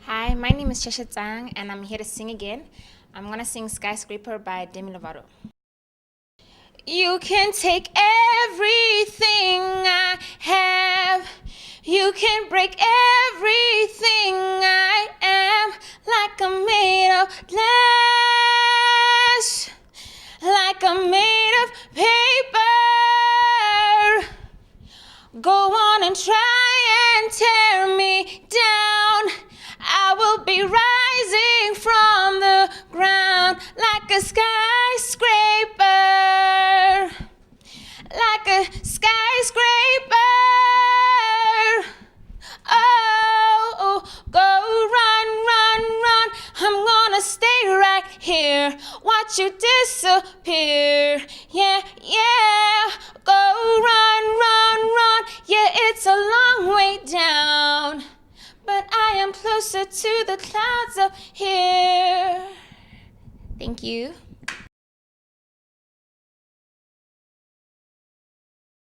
Hi, my name is Cheshe Tsayang, and I'm here to sing again. I'm gonna sing Skyscraper by Demi Lovato. You can take everything I have. You can break everything I am. Like I'm made of glass. Like I'm made of paper. Go on and try and tear me down. I will be rising from the ground like a skyscraper. Like a skyscraper. Oh, go run, run, run. I'm gonna stay right here. Watch you disappear. Yeah, yeah. Go run, run, run. Yeah, it's a long way down, but I am closer to the clouds up here. Thank you.